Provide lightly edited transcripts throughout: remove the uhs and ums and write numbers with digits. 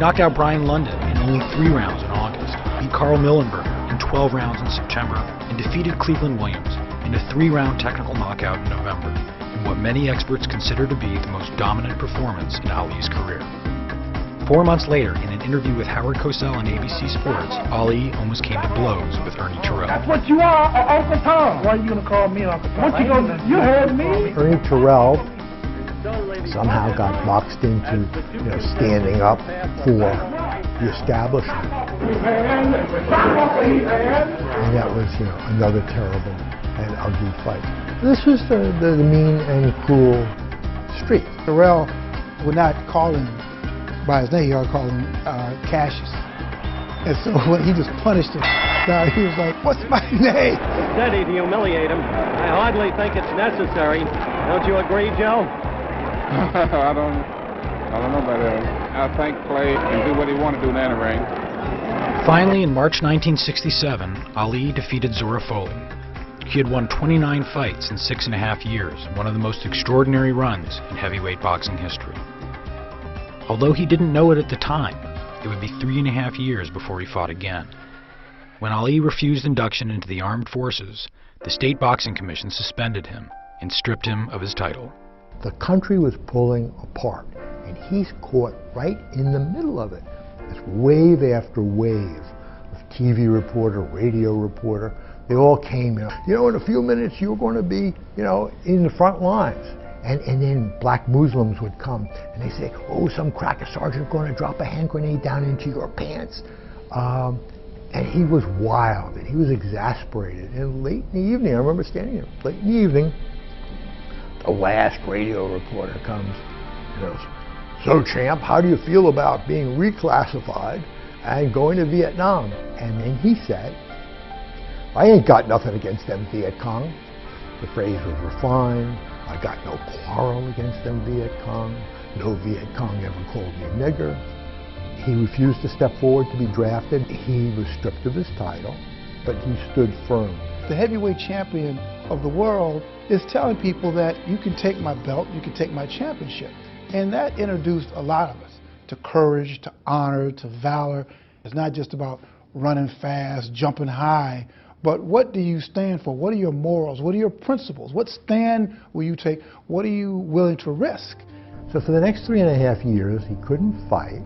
knocked out Brian London in only 3 rounds in August, beat Carl Millenberger in 12 rounds in September, and defeated Cleveland Williams in a 3-round technical knockout in November, in what many experts consider to be the most dominant performance in Ali's career. 4 months later, in an interview with Howard Cosell on ABC Sports, Ali almost came to blows with Ernie Terrell. That's what you are, Uncle Tom. Why are you going to call me Uncle Tom? What you gonna? You heard me. Ernie Terrell somehow got boxed into, standing up for the establishment. And that was, another terrible and ugly fight. This was the mean and cruel streak. Terrell would not call him by his name, he ought to call him Cassius. And so when he just punished him, he was like, "What's my name?" Steady to humiliate him. I hardly think it's necessary. Don't you agree, Joe? I don't know about that. I think Clay can do what he want to do in the ring. Finally, in March 1967, Ali defeated Zora Foley. He had won 29 fights in 6.5 years, one of the most extraordinary runs in heavyweight boxing history. Although he didn't know it at the time, it would be 3.5 years before he fought again. When Ali refused induction into the armed forces, the State Boxing Commission suspended him and stripped him of his title. The country was pulling apart, and he's caught right in the middle of it. It's wave after wave of TV reporter, radio reporter. They all came in. In a few minutes you're going to be, in the front lines. And then black Muslims would come and they say, "Oh, some cracker sergeant going to drop a hand grenade down into your pants." And he was wild and he was exasperated. And late in the evening, I remember standing there, late in the evening, the last radio reporter comes and goes, "So, champ, how do you feel about being reclassified and going to Vietnam?" And then he said, "I ain't got nothing against them Viet Cong." The phrase was refined. "I got no quarrel against them Viet Cong. No Viet Cong ever called me nigger." He refused to step forward to be drafted. He was stripped of his title, but he stood firm. The heavyweight champion of the world is telling people that you can take my belt, you can take my championship. And that introduced a lot of us to courage, to honor, to valor. It's not just about running fast, jumping high, but what do you stand for? What are your morals? What are your principles? What stand will you take? What are you willing to risk? So for the next 3.5 years, he couldn't fight,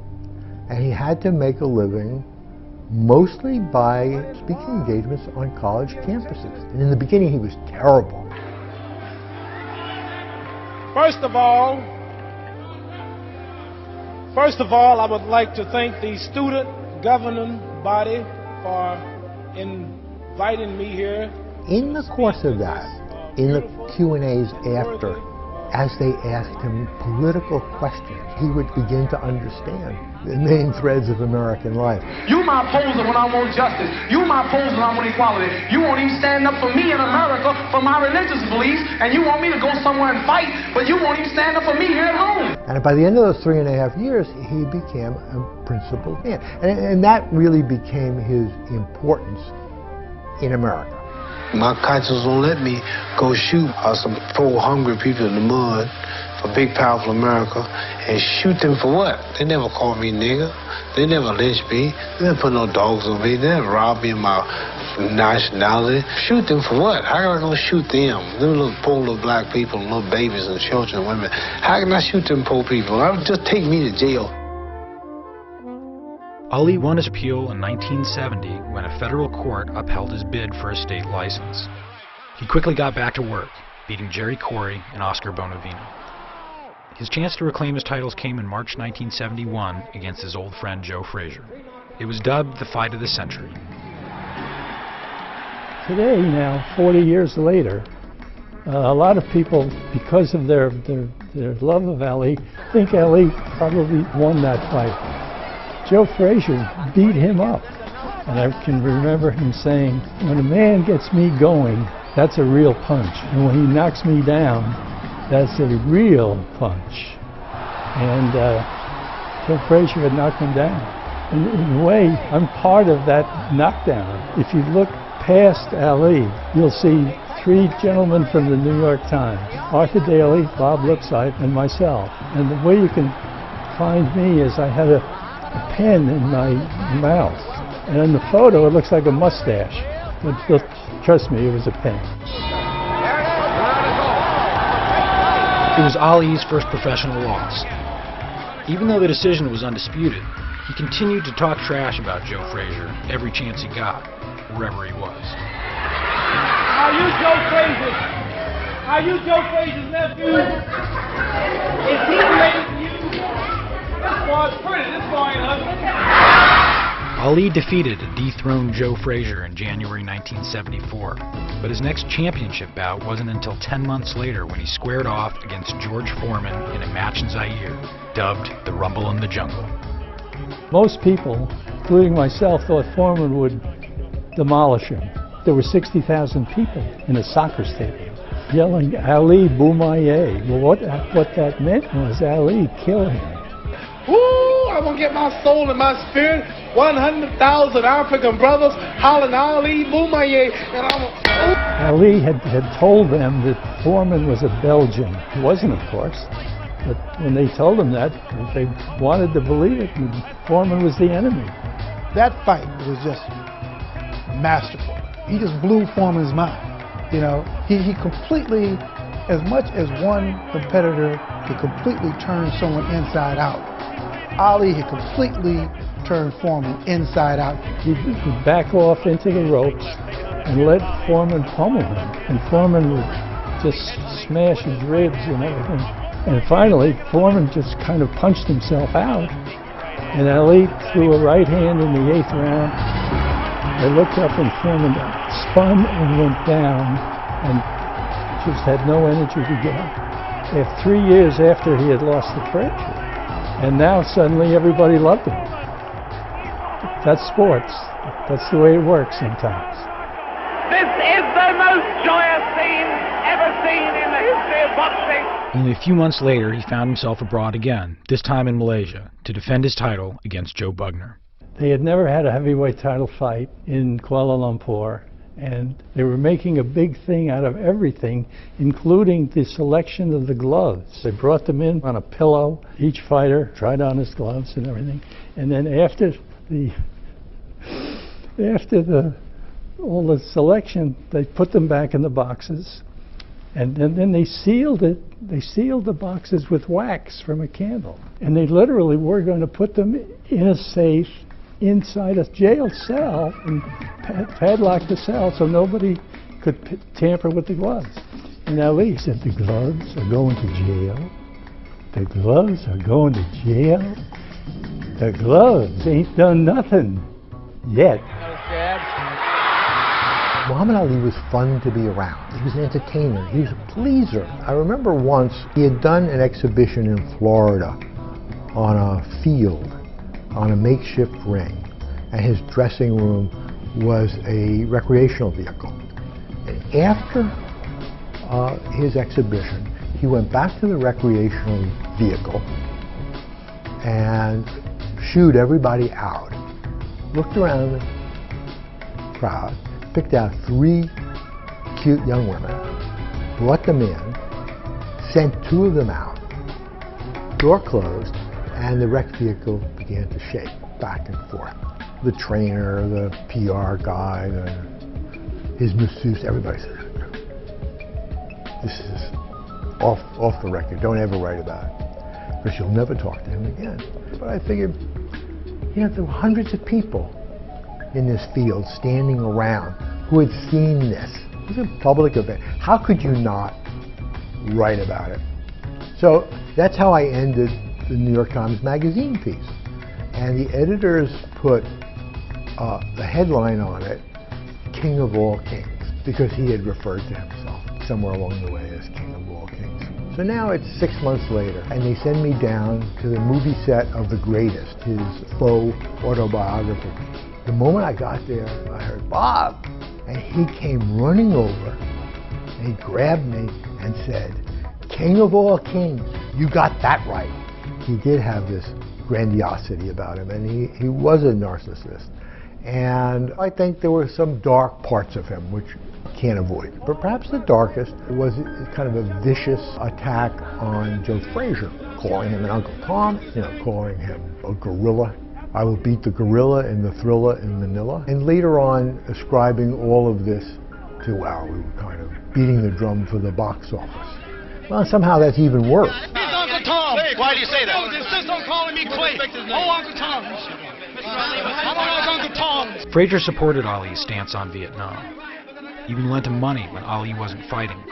and he had to make a living mostly by speaking engagements on college campuses. And in the beginning, he was terrible. First of all, I would like to thank the student governing body for inviting me here. In the course of that, in the Q&As after, as they asked him political questions, he would begin to understand the main threads of American life. You my opposer when I want justice. You my opposer when I want equality. You won't even stand up for me in America for my religious beliefs, and you want me to go somewhere and fight, but you won't even stand up for me here at home. And by the end of those 3.5 years, he became a principled man. And that really became his importance in America. My conscience won't let me go shoot some poor hungry people in the mud for big powerful America and shoot them for what? They never called me nigger. They never lynched me. They never put no dogs on me. They never robbed me of my nationality. Shoot them for what? How am I going to shoot them? Them little poor little black people, little babies and children and women. How can I shoot them poor people? Just take me to jail. Ali won his appeal in 1970 when a federal court upheld his bid for a state license. He quickly got back to work, beating Jerry Corey and Oscar Bonavino. His chance to reclaim his titles came in March 1971 against his old friend Joe Frazier. It was dubbed the fight of the century. Today, now, 40 years later, a lot of people, because of their love of Ali, think Ali probably won that fight. Joe Frazier beat him up. And I can remember him saying, "When a man gets me going, that's a real punch. And when he knocks me down, that's a real punch." And Joe Frazier had knocked him down. And in a way, I'm part of that knockdown. If you look past Ali, you'll see 3 gentlemen from the New York Times: Arthur Daly, Bob Lipsyte, and myself. And the way you can find me is I had a a pen in my mouth. And in the photo, it looks like a mustache. But trust me, it was a pen. It was Ali's first professional loss. Even though the decision was undisputed, he continued to talk trash about Joe Frazier every chance he got, wherever he was. Are you Joe Frazier? Are you Joe Frazier's nephew? Is he related to you? This boy's pretty. This boy ain't ugly. Ali defeated a dethroned Joe Frazier in January 1974, but his next championship bout wasn't until 10 months later when he squared off against George Foreman in a match in Zaire, dubbed the Rumble in the Jungle. Most people, including myself, thought Foreman would demolish him. There were 60,000 people in a soccer stadium yelling, Ali Boumaye. Well, what that meant was Ali, kill him. Woo! I'm gonna get my soul and my spirit. 100,000 African brothers hollering Ali Boumaye, and Ali had told them that Foreman was a Belgian. He wasn't, of course. But when they told him that, they wanted to believe it, and Foreman was the enemy. That fight was just masterful. He just blew Foreman's mind. You know, he completely, as much as one competitor could completely turn someone inside out, Ali had completely turned Foreman inside out. He'd back off into the ropes and let Foreman pummel him. And Foreman would just smash his ribs and everything. And finally, Foreman just kind of punched himself out. And Ali threw a right hand in the 8th round. I looked up and Foreman spun and went down and just had no energy to get up. 3 years after he had lost the Frazier. And now suddenly everybody loved him. That's sports. That's the way it works sometimes. This is the most joyous scene ever seen in the history of boxing. Only a few months later, he found himself abroad again, this time in Malaysia, to defend his title against Joe Bugner. They had never had a heavyweight title fight in Kuala Lumpur, and they were making a big thing out of everything, including the selection of the gloves. They brought them in on a pillow. Each fighter tried on his gloves and everything. And then after all the selection, they put them back in the boxes, and then they sealed it. They sealed the boxes with wax from a candle, and they literally were going to put them in a safe inside a jail cell and padlock the cell so nobody could tamper with the gloves. And Ali said, "The gloves are going to jail. The gloves are going to jail. The gloves ain't done nothing yet." Muhammad Ali was fun to be around. He was an entertainer. He was a pleaser. I remember once he had done an exhibition in Florida on a field, on a makeshift ring, and his dressing room was a recreational vehicle. And after his exhibition, he went back to the recreational vehicle and shooed everybody out, looked around the crowd, picked out 3 cute young women, brought them in, sent 2 of them out, door closed, and the rec vehicle began to shake back and forth. The trainer, the PR guy, his masseuse, everybody said, "This is off the record. Don't ever write about it, because you'll never talk to him again." But I figured, you know, there were hundreds of people in this field standing around who had seen this. It was a public event. How could you not write about it? So that's how I ended the New York Times Magazine piece. And the editors put the headline on it, "King of All Kings," because he had referred to himself somewhere along the way as King of All Kings. So now it's 6 months later, and they send me down to the movie set of The Greatest, his faux autobiography. The moment I got there, I heard, "Bob!" And he came running over, and he grabbed me and said, "King of all kings, you got that right." He did have this grandiosity about him, and he was a narcissist. And I think there were some dark parts of him which you can't avoid. But perhaps the darkest was kind of a vicious attack on Joe Frazier, calling him an Uncle Tom, you know, calling him a gorilla, I will beat the gorilla in the Thriller in Manila. And later on, ascribing all of this to, wow, we were kind of beating the drum for the box office. Well, somehow that's even worse. He's Uncle Tom. Why do you say that? Oh, insist on calling me Clay. Oh, Uncle Tom. I don't like Uncle Tom. Frazier supported Ali's stance on Vietnam. He even lent him money when Ali wasn't fighting.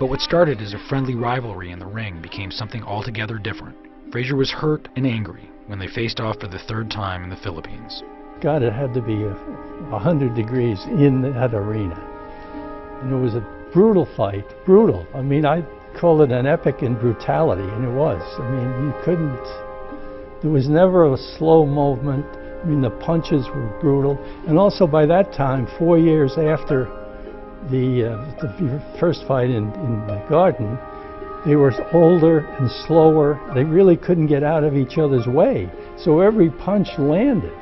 But what started as a friendly rivalry in the ring became something altogether different. Frazier was hurt and angry when they faced off for the third time in the Philippines. God, it had to be 100 degrees in that arena. And it was a brutal fight, brutal. I mean, I call it an epic in brutality, and it was. I mean, you couldn't, there was never a slow movement. I mean, the punches were brutal. And also by that time, 4 years after the first fight in the Garden, they were older and slower. They really couldn't get out of each other's way. So every punch landed.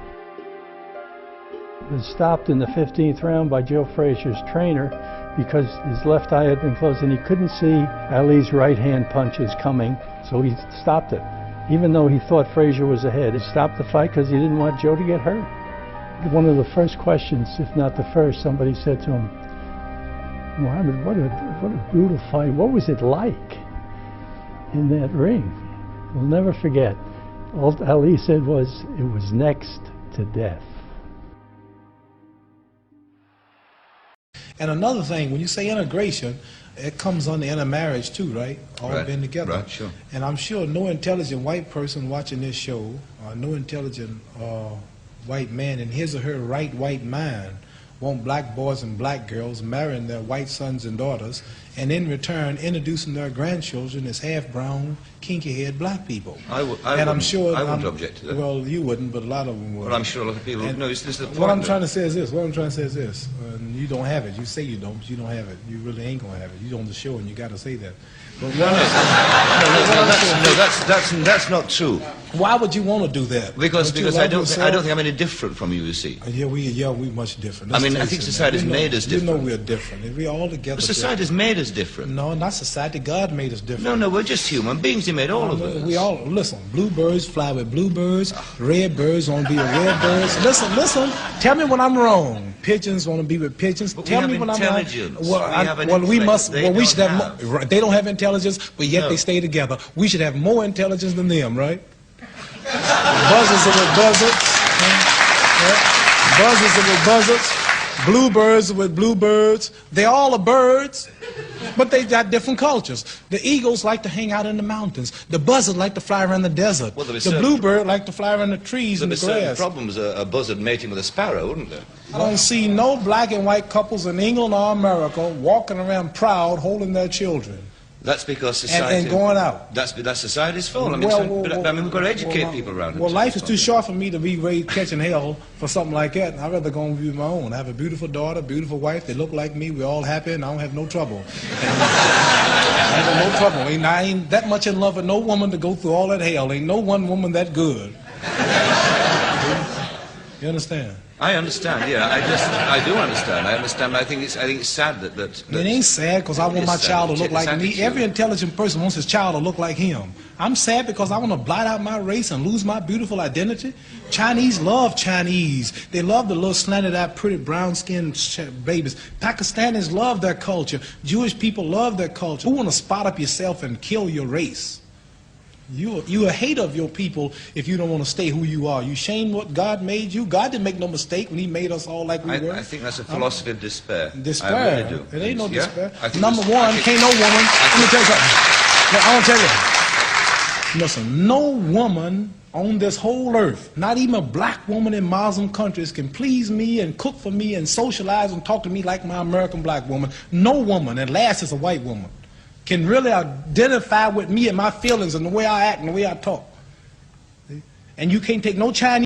It was stopped in the 15th round by Joe Frazier's trainer because his left eye had been closed and he couldn't see Ali's right-hand punches coming, so he stopped it. Even though he thought Frazier was ahead, he stopped the fight because he didn't want Joe to get hurt. One of the first questions, if not the first, somebody said to him, "Muhammad, what a brutal fight. What was it like in that ring?" We'll never forget. All Ali said was, "It was next to death." And another thing, when you say integration, it comes under intermarriage too, right? All right. Been together. Right, sure. And I'm sure no intelligent white person watching this show, or no intelligent white man in his or her right white mind, want black boys and black girls marrying their white sons and daughters, and in return introducing their grandchildren as half-brown, kinky-haired black people. I wouldn't object to that. Well, you wouldn't, but a lot of them would. Well, I'm sure a lot of people. No, this is the point. What I'm trying to say is this. And you don't have it. You say you don't, but you don't have it. You really ain't gonna have it. You on the show, and you got to say that. But that's not true. Why would you want to do that? Because I don't think I'm any different from you see. Yeah, we much different. I mean, I think society's made us different. You know we're different. We're all together. But society's made us different. No, not society. God made us different. No, we're just human beings. He made all of us. We all, listen, bluebirds fly with bluebirds, red birds want to be with red birds. Listen, tell me when I'm wrong. Pigeons want to be with pigeons. But tell me when I'm wrong. We should have more. They don't have intelligence, but yet they stay together. We should have more intelligence than them, right? Buzzards are with buzzards. Buzzards are with buzzards. Bluebirds are with bluebirds. They all are birds, but they got different cultures. The eagles like to hang out in the mountains. The buzzard like to fly around the desert. Well, the bluebird like to fly around the trees and the grass. There'd be certain problems a buzzard mating with a sparrow, wouldn't there? I don't see no black and white couples in England or America walking around proud holding their children. That's because society... And going out. That's society's fault. I mean, we've got to educate people around it. Well, life is too short for me to be raised catching hell for something like that. I'd rather go and be my own. I have a beautiful daughter, beautiful wife. They look like me. We're all happy, and I don't have no trouble. I have no trouble. I ain't that much in love with no woman to go through all that hell. Ain't no one woman that good. You understand? I understand, yeah. I do understand. I understand. But I think it's sad that it ain't sad because I want my child to look like me. Every intelligent person wants his child to look like him. I'm sad because I want to blot out my race and lose my beautiful identity. Chinese love Chinese. They love the little slanted-eyed, pretty brown-skinned babies. Pakistanis love their culture. Jewish people love their culture. Who want to spot up yourself and kill your race? You're a hater of your people if you don't want to stay who you are. You shame what God made you. God didn't make no mistake when he made us all like we were. I think that's a philosophy of despair. Despair? I really do. It ain't no despair. Number one, can't no woman... Let me tell you something. I want to tell you. Listen, no woman on this whole earth, not even a black woman in Muslim countries, can please me and cook for me and socialize and talk to me like my American black woman. No woman, and last is a white woman, can really identify with me and my feelings and the way I act and the way I talk. And you can't take no Chinese